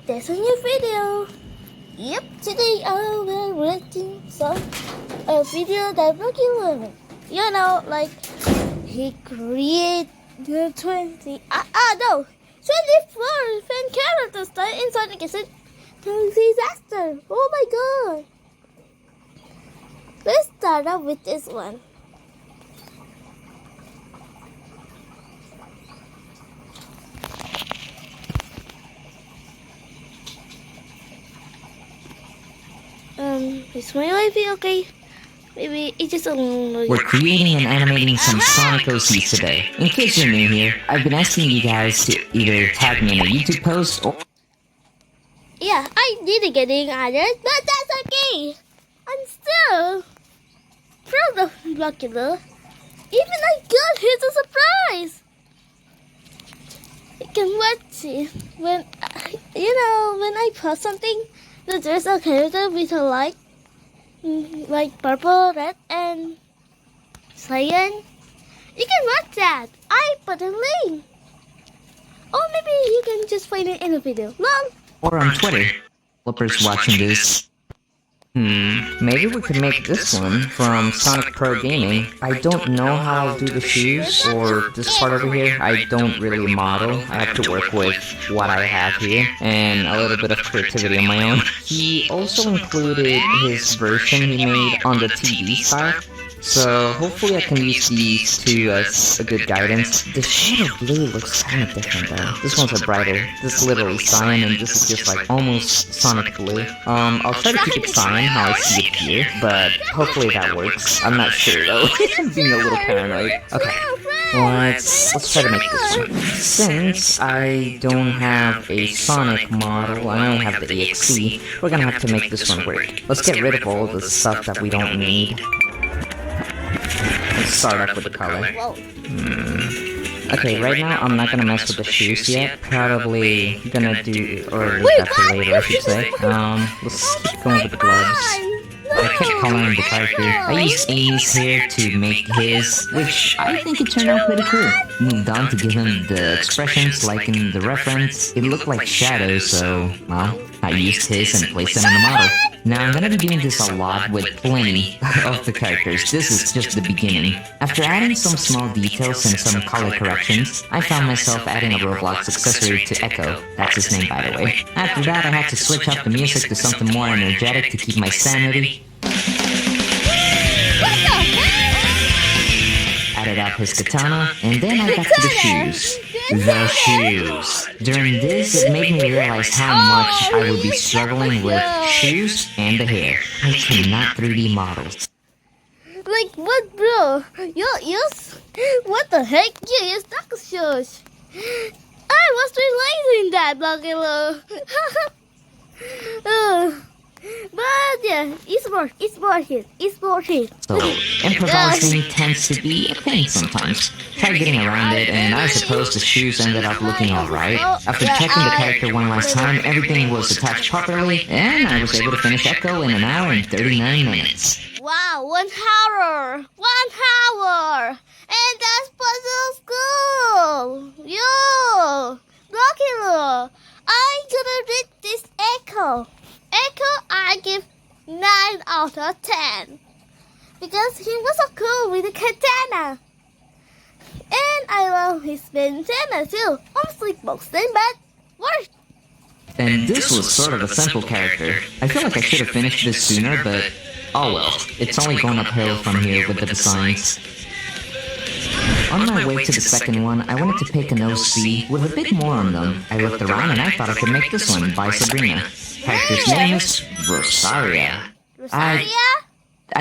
There's a new video. Yep, today I will reacting a video that Rocky learned. You know, like he created the 24 fan characters that inside the cassette disaster. Oh my god. Let's start out with this one. Is my wifi okay? Maybe it just We're creating and animating some Sonic OCs today. In case you're new here, I've been asking you guys to either tag me in a YouTube post or... Yeah, I didn't get added, but that's okay. I'm still proud of Luckilo. Even I got his a surprise. You can watch it when when I post something. There's a character with a like purple, red, and cyan. You can watch that. I put a link. Or maybe you can just find it in the video. Lol. Or on Twitter. Developers watching this. Maybe we could make this one from Sonic Pro Gaming. I don't know how I'll do the shoes or this part over here. I don't really model. I have to work with what I have here and a little bit of creativity on my own. He also included his version he made on the TV side. So hopefully I can use these two as a good guidance. The shade of blue looks kind of different though. This one's a brighter. This is literally cyan and this is just like almost Sonic blue. I'll try to keep it cyan how I see it here, but hopefully that works. I'm not sure though. I'm being a little paranoid. Okay, let's try to make this one. Since I don't have a Sonic model, I only have the EXE, we're gonna have to make this one work. Let's get rid of all the stuff that we don't need. Let's start off with the color. Okay, right now I'm not gonna mess with the shoes yet. Probably gonna do, or leave that for later, I should say. Let's keep going with the gloves. I kept coloring the character. I used Amy's hair to make his, which I think it turned out pretty cool. Moved on to give him the expressions like in the reference. It looked like shadows, so, well, I used his and placed them in the model. Now I'm gonna be doing this a lot with plenty of the characters. This is just the beginning. After adding some small details and some color corrections, I found myself adding a Roblox accessory to Echo. That's his name, by the way. After that, I had to switch up the music to something more energetic to keep my sanity. Added up his katana, and then I got to the shoes. The shoes. During this, it made me realize how much I would be struggling with shoes and the hair. I cannot 3D model. Like what, bro? You use what the heck? You use taco shoes. I was realizing that, Luckilo. But yeah, it's worth it. So, improvising tends to be a thing sometimes. Tried getting around it, and I suppose the shoes ended up looking alright. After checking the character one last time, everything was attached properly, and I was able to finish Echo in 1 hour and 39 minutes. Wow, 1 hour! 1 hour! And that's puzzle school! Yo! Luckilo! I'm gonna read this Echo. Echo, I give 9 out of 10 because he was so cool with the katana, and I love his bandana too. Honestly, boxing, but worse. And this was sort of a simple character. I feel like I should have finished this sooner, but oh well. It's only going uphill from here with the designs. On my way to the second one, I wanted to pick an OC with a bit more on them. I looked around and I thought I could make this one by Sabrina. Character's name is Rosaria. I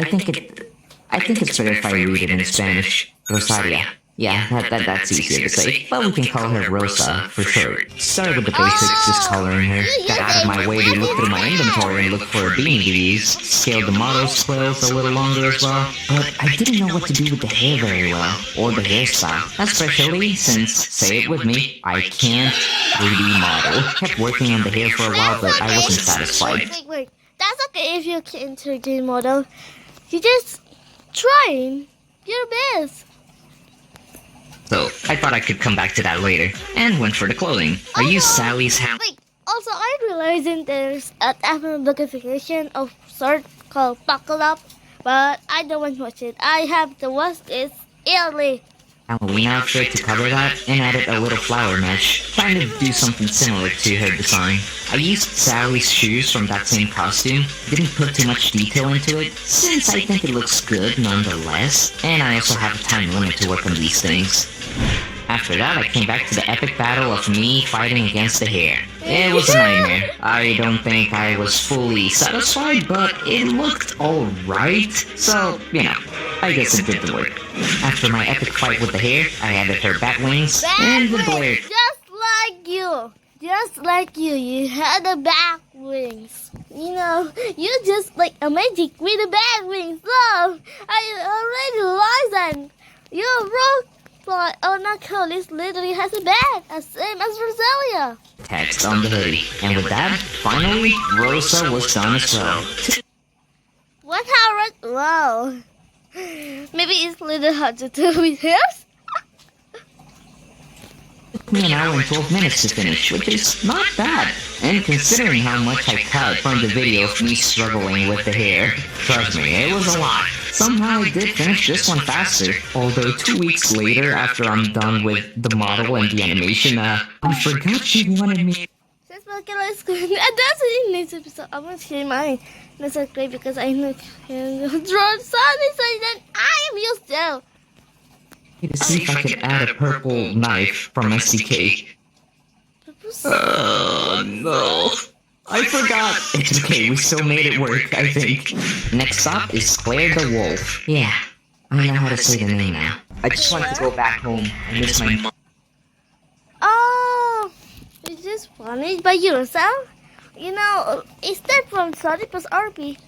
think it's better if I read it in Spanish. Rosaria. Yeah, that's easier to say, but we can call her Rosa for short. Started with the basics, just coloring her. Got out of my way to look through my inventory and look for a beanie to use. Scaled the model's quills a little longer as well, but I didn't know what to do with the hair very well, or the hairstyle. Especially since, say it with me, I can't 3D model. Kept working on the hair for a while, but I wasn't satisfied. Wait. That's okay if you can't 3D model. You just trying your best. So, I thought I could come back to that later, and went for the clothing. I used Sally's hat. Wait, Also, I realizing there's an Apple notification of sort called Buckle Up, but I don't want to watch it. I have to watch it early. Halloween outfit to cover that, and added a little flower mesh, trying to do something similar to her design. I used Sally's shoes from that same costume, didn't put too much detail into it, since I think it looks good nonetheless, and I also have a time limit to work on these things. After that, I came back to the epic battle of me fighting against the hare. It was a nightmare. I don't think I was fully satisfied, but it looked alright, so, you know, I guess it did the work. After my epic fight with the hare, I added her bat wings and the blare. Just like you, you had the bat wings. You know, you just like a magic with the bat wings. So, I already lost them. You broke. But oh no, Colis literally has a bag, as same as Rosalia. Text on the hoodie. And with that, finally, Rosa was done as well. 1 hour? Wow. Maybe it's a little hard to do with hers? Took me an hour and 12 minutes to finish, which is not bad. And considering how much I cut from the video of me struggling with the hair, trust me, it was a lot. Somehow I did finish this one faster, although 2 weeks later after I'm done with the model and the animation, I forgot she wanted me. That's it in this episode. I'm gonna share mine. That's so great because I know draw Sunny so then I am used to. To see if I could add a purple knife from SDK. Oh no. I forgot. It's okay, we still made it work, I think. Next up is Claire the Wolf. Yeah, I know how to say the name now. I just want to go back home. I miss my mom. Oh, is this funny by yourself? You know, is that from Sonic plus RP?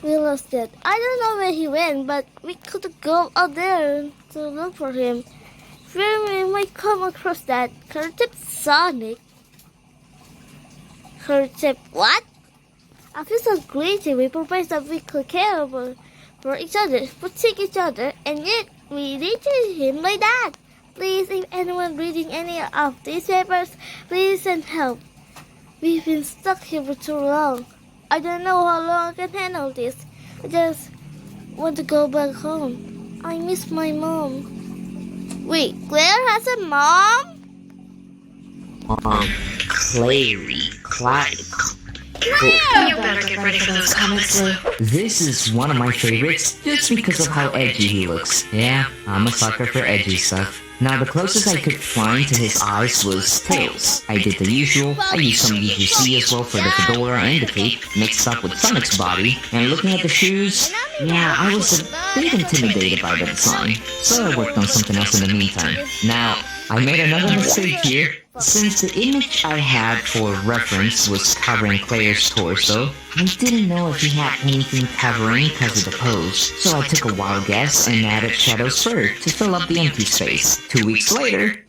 We lost it. I don't know where he went, but we could go out there to look for him. We might come across that Curtip Sonic. Curtip what? I feel so crazy. We promised that we could care for each other, protect each other, and yet we treated him like that. Please, if anyone reading any of these papers, please send help. We've been stuck here for too long. I don't know how long I can handle this. I just want to go back home. I miss my mom. Wait, Claire has a mom? Claire. You better get ready for those comics, Lou. This is one of my favorites just because of how edgy he looks. Yeah, I'm a sucker for edgy stuff. Now the closest I could find to his eyes was Tails. I did the usual, I used some UGC as well for the fedora and the cape, mixed up with Sonic's body, and looking at the shoes, yeah, I was a bit intimidated by the design, so I worked on something else in the meantime. Now, I made another mistake here. Since the image I had for reference was covering Claire's torso, I didn't know if he had anything covering because of the pose, so I took a wild guess and added Shadow's fur to fill up the empty space. 2 weeks later,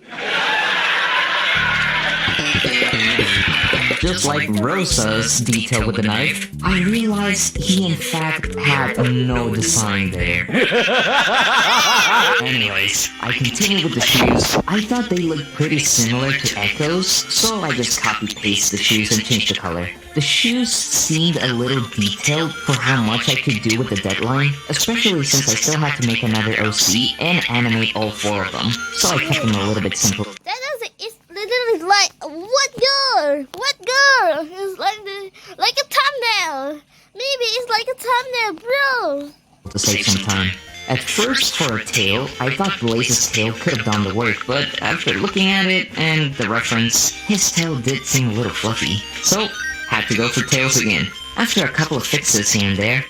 just like Rosa's detail with the knife, I realized he in fact had no design there. Anyways, I continued with the shoes. I thought they looked pretty similar to Echo's, so I just copy-pasted the shoes and changed the color. The shoes seemed a little detailed for how much I could do with the deadline, especially since I still had to make another OC and animate all 4 of them, so I kept them a little bit simple. It's literally like what girl? It's like a thumbnail. Maybe it's like a thumbnail, bro. To save some time. At first, for a tail, I thought Blaze's tail could have done the work, but after looking at it and the reference, his tail did seem a little fluffy. So, had to go for Tails again. After a couple of fixes here and there,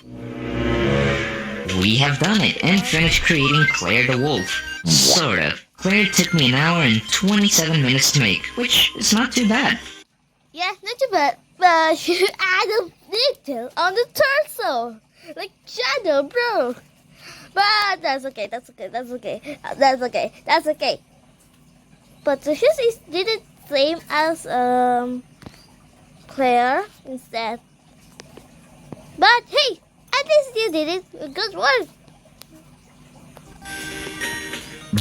we have done it and finished creating Claire the Wolf. Sort of. Claire took me an hour and 27 minutes to make, which is not too bad. Yeah, not too bad, but you add a detail on the torso, like Shadow, bro. But that's okay. But the shoes did it same as Claire instead. But hey, at least you did it. Good work.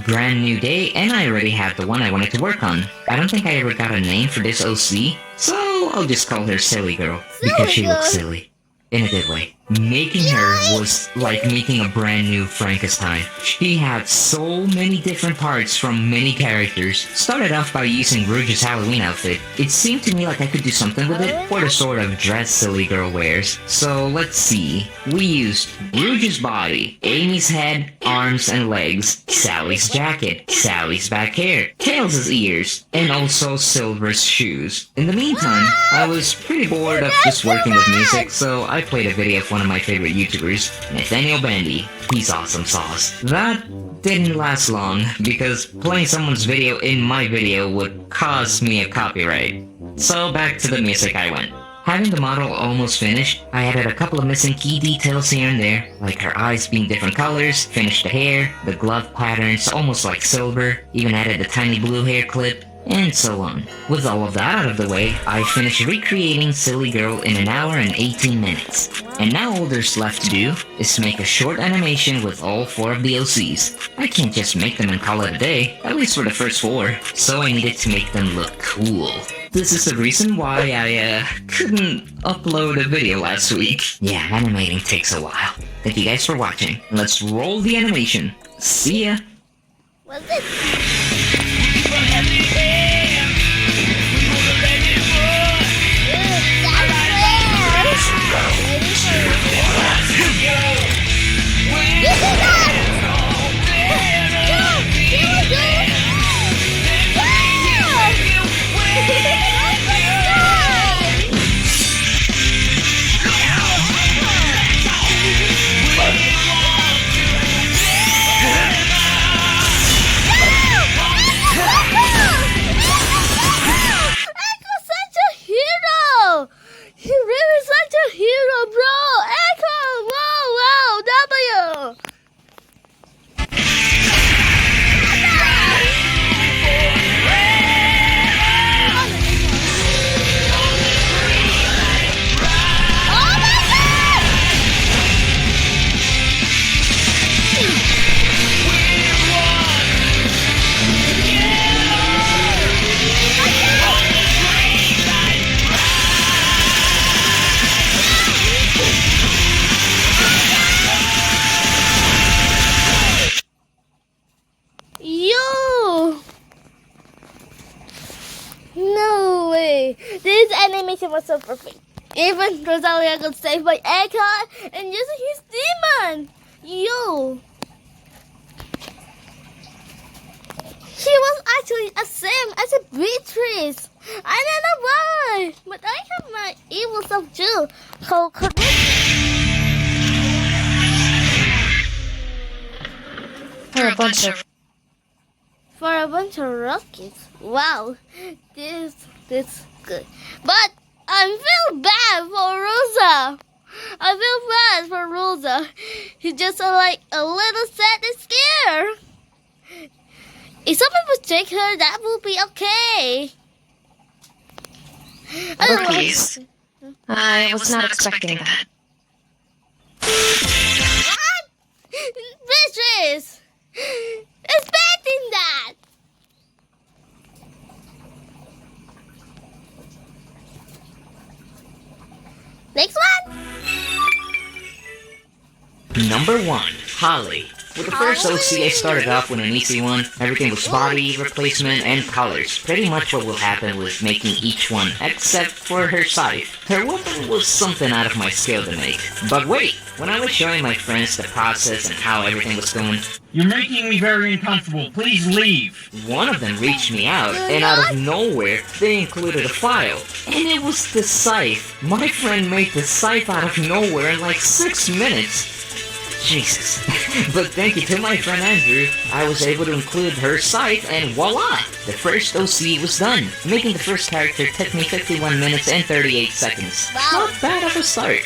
brand new day, and I already have the one I wanted to work on. I don't think I ever got a name for this OC, so I'll just call her Silly Girl, because she looks silly. In a good way. Making her was like making a brand new Frankenstein. She had so many different parts from many characters. Started off by using Rouge's Halloween outfit. It seemed to me like I could do something with it for the sort of dress Silly Girl wears. So let's see. We used Rouge's body, Amy's head, arms and legs, Sally's jacket, Sally's back hair, Tails' ears, and also Silver's shoes. In the meantime, I was pretty bored of just working with music, so I played a video of one of my favorite YouTubers, Nathaniel Bandy. He's awesome sauce. That didn't last long, because playing someone's video in my video would cost me a copyright. So back to the music I went. Having the model almost finished, I added a couple of missing key details here and there, like her eyes being different colors, finished the hair, the glove patterns almost like Silver, even added a tiny blue hair clip, and so on. With all of that out of the way, I finished recreating Silly Girl in an hour and 18 minutes. And now all there's left to do is make a short animation with all 4 of the OCs. I can't just make them and call it a day, at least for the first 4, so I needed to make them look cool. This is the reason why I couldn't upload a video last week. Yeah, animating takes a while. Thank you guys for watching. Let's roll the animation. See ya! Was it? No way! This animation was so perfect. Even Rosalia got saved by Eckhart and using his demon! Yo! She was actually the same as a Beatrice! I don't know why! But I have my evil self too. So for a bunch of rockets. Wow, this good. But I feel bad for Rosa. I feel bad for Rosa. He's just like a little sad and scared. If someone would take her, that would be okay. Please. I was not expecting that. What? Beatrice! Expecting that! Next one! Number 1, Holly. With the first OC, I started off with an easy one. Everything was body, replacement, and colors. Pretty much what will happen with making each one, except for her scythe. Her weapon was something out of my skill to make. But wait, when I was showing my friends the process and how everything was going, "You're making me very uncomfortable. Please leave." one of them reached me out, and out of nowhere, they included a file. And it was the scythe. My friend made the scythe out of nowhere in like 6 minutes. Jesus. But thank you to my friend Andrew, I was able to include her scythe, and voila! The first OC was done. Making the first character took me 51 minutes and 38 seconds. Wow. Not bad of a start.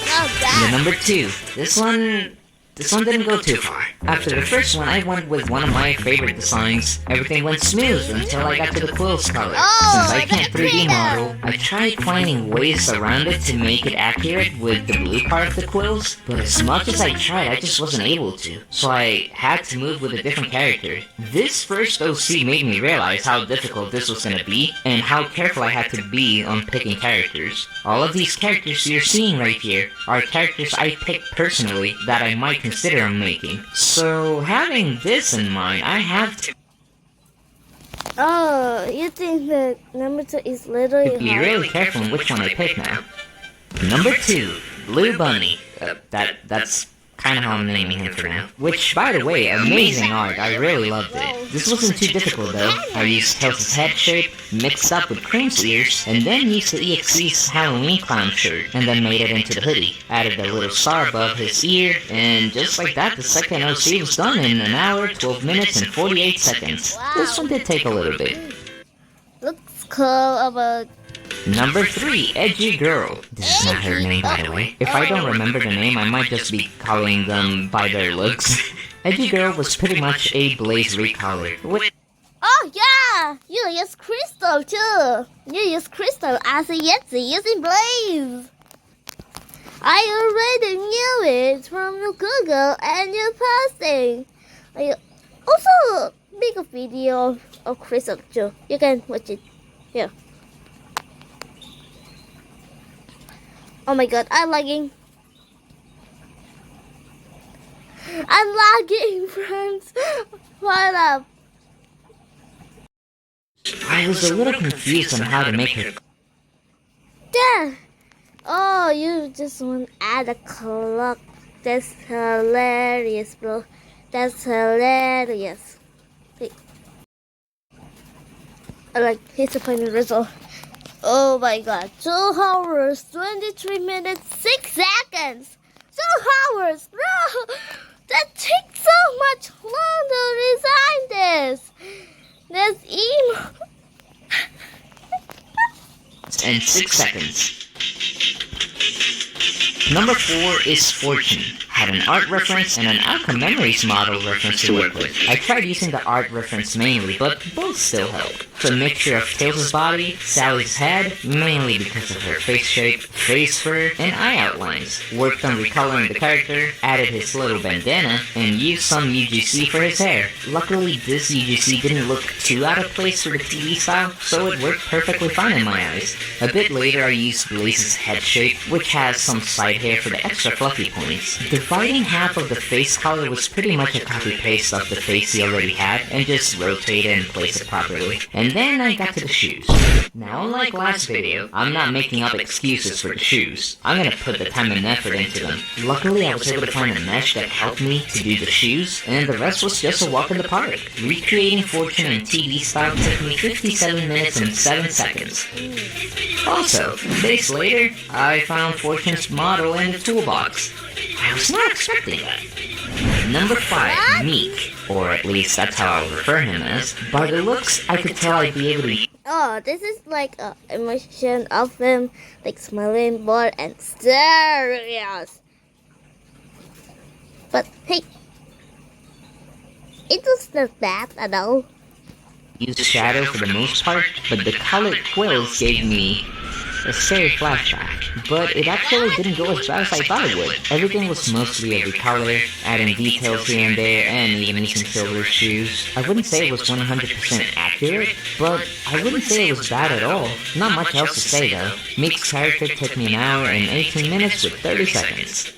Not The bad. number 2. This one this one didn't go too far. After the first one, I went with one of my favorite designs. Everything went smooth until I got to the quill's color. Since I can't 3D model, I tried finding ways around it to make it accurate with the blue part of the quills, but as much as I tried, I just wasn't able to. So I had to move with a different character. This first OC made me realize how difficult this was gonna be, and how careful I had to be on picking characters. All of these characters you're seeing right here are characters I picked personally that I might consider on making. So having this in mind, I have to Oh, you think that number 2 is literally be hard? really careful in which one I pick now. Number 2, Blue Bunny. That's kind of how I'm naming him for now. Which, by the way, amazing art. I really loved it. This wasn't too difficult though. I used Tails' head shape, mixed up with Cream's ears, and then used the EXE's Halloween clown shirt, and then made it into the hoodie. Added a little star above his ear, and just like that, the second OC was done in an hour, 12 minutes, and 48 seconds. This one did take a little bit. Looks cool about... Number 3, Edgy Girl. This is not her name, by the way. If I don't remember the name, I might just be calling them by their looks. Edgy Girl was pretty much a Blaze recolor. Oh yeah! You use Crystal too! You use Crystal as a Yeti using Blaze! I already knew it from your Google and your posting. I also make a video of Crystal too. You can watch it here. Oh my god, I'm lagging. I'm lagging, friends. What up? I was a little confused on how to make her. There. Oh, you just want to add a clock. That's hilarious, bro. That's hilarious. Wait. Here's the final result. Oh my god, 2 hours, 23 minutes, 6 seconds! 2 hours, bro! That takes so much long to design this! That's emo. And 6 seconds. Number 4 is Fortune. Had an art reference and an Outcome Memories model reference to work with. I tried using the art reference mainly, but both still help. It's a mixture of Tails' body, Sally's head, mainly because of her face shape, face fur, and eye outlines. Worked on recoloring the character, added his little bandana, and used some UGC for his hair. Luckily, this UGC didn't look too out of place for the TV style, so it worked perfectly fine in my eyes. A bit later, I used Blaze's head shape, which has some side hair for the extra fluffy points. Dividing half of the face color was pretty much a copy-paste of the face he already had, and just rotate it and place it properly. And then I got to the shoes. Now, unlike last video, I'm not making up excuses for the shoes. I'm gonna put the time and effort into them. Luckily, I was able to find a mesh that helped me to do the shoes, and the rest was just a walk in the park. Recreating Fortune in TV style took me 57 minutes and 7 seconds. Also, days later, I found Fortune's model in the toolbox. I was not expecting that. Number 5, Meek. Or at least that's how I'll refer him as. By the looks, I could tell I'd be able to... Oh, this is like a emotion of him, like smiling, bored, and serious. But hey, it was not bad at all. Use shadow for the most part, but the colored quills gave me a scary flashback. But it actually didn't go as bad as I thought it would. Everything was mostly a recolor, adding details here and there, and even using silver shoes. I wouldn't say it was 100% accurate, but I wouldn't say it was bad at all. Not much else to say though. Meek's character took me an hour and 18 minutes with 30 seconds.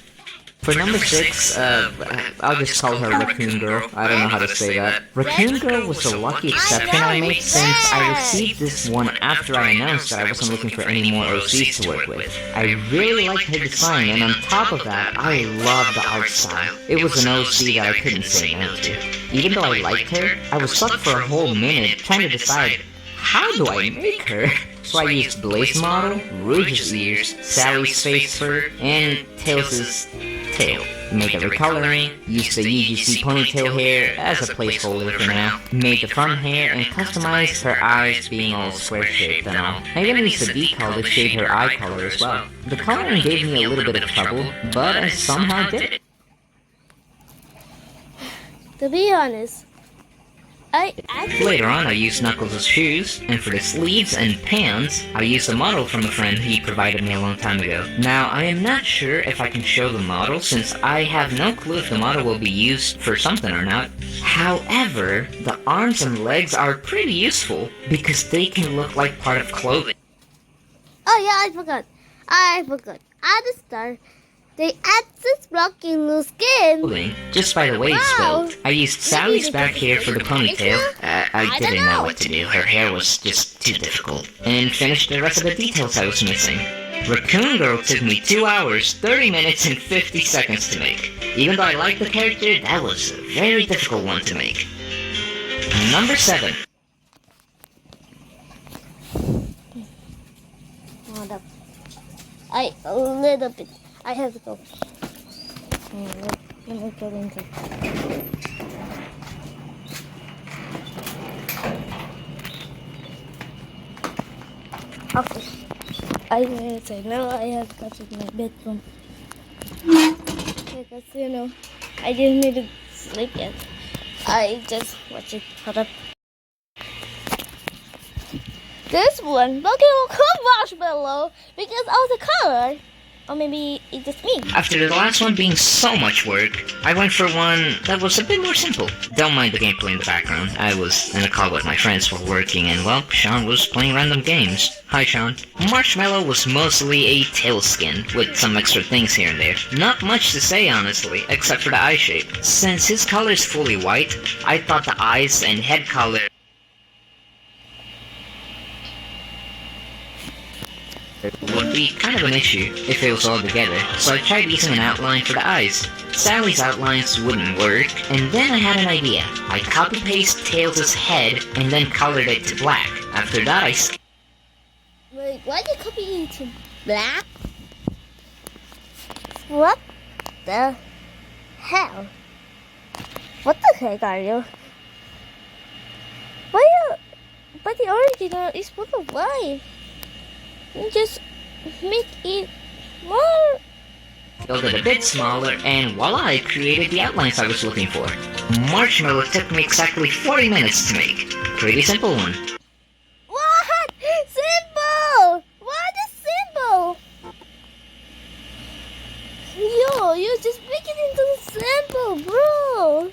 For number 6, I'll just call her Raccoon Girl. I don't know how to say that. Raccoon Girl was a lucky exception I made since I received this one after I announced that I wasn't looking for any more OCs to work with. I really liked her design, and on top of that, I loved the art style. It was an OC that I couldn't say no to. Even though I liked her, I was stuck for a whole minute trying to decide, how do I make her? So I used Blaze model, Rouge's ears, Sally's face fur, and Tails' tail. Made the recoloring, used the UGC ponytail hair as a placeholder for now, made the front hair, and customized her eyes being all square-shaped and all. I even used the decal to shade her eye color as well. The coloring gave me a little bit of trouble, but I somehow did it. To be honest, I actually Later on, I used Knuckles' shoes, and for the sleeves and pants, I used a model from a friend he provided me a long time ago. Now, I am not sure if I can show the model since I have no clue if the model will be used for something or not. However, the arms and legs are pretty useful because they can look like part of clothing. Oh yeah, I forgot. At the start, they add this blocky new skin. Just by the way it's Wow. built. I used Sally's back hair for the ponytail. I didn't know what to do. Her hair was just too difficult. And finished the rest of the details I was missing. Raccoon Girl took me 2 hours, 30 minutes, and 50 seconds to make. Even though I liked the character, that was a very difficult one to make. Number 7. Hold up. A little bit. I have to go. Let me go into. Okay. I will say now I have to go to my bedroom. Because I didn't need to sleep yet. I just watch it. Hold up. This one looking like marshmallow because of the color. Or maybe it's just me. After the last one being so much work, I went for one that was a bit more simple. Don't mind the gameplay in the background. I was in a call with my friends while working and, well, Sean was playing random games. Hi, Sean. Marshmallow was mostly a tail skin, with some extra things here and there. Not much to say, honestly, except for the eye shape. Since his color is fully white, I thought the eyes and head color would be kind of an issue if it was all together, so I tried using an outline for the eyes. Sally's outlines wouldn't work, and then I had an idea. I copy-pasted Tails' head and then colored it to black. After that Wait, why did you copy it to black? What the hell? What the heck are you? But the original is full of white. Just make it more. built it a bit smaller, and voila, I created the outlines I was looking for. Marshmallow took me exactly 40 minutes to make. Pretty simple one. What? Simple! What is simple? You just make it into simple, bro.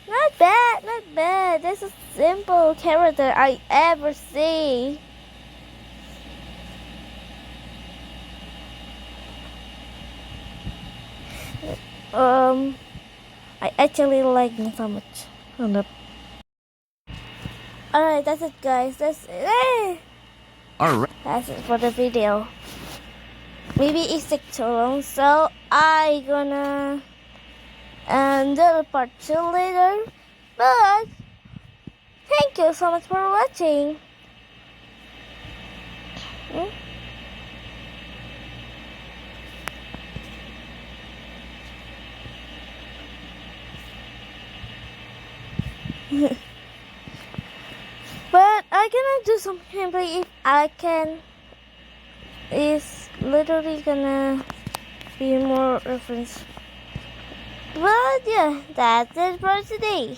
Not bad, not bad. That's a simple character I ever see. I actually like him so much. Hold up. Alright, that's it, guys. That's it. Alright. That's it for the video. Maybe it's took too long, so I gonna do the part 2 later. But thank you so much for watching. But I cannot do some gameplay if I can. It's literally gonna be more reference. But yeah, that's it for today.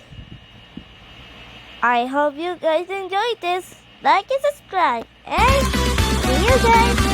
I hope you guys enjoyed this. Like and subscribe. And see you guys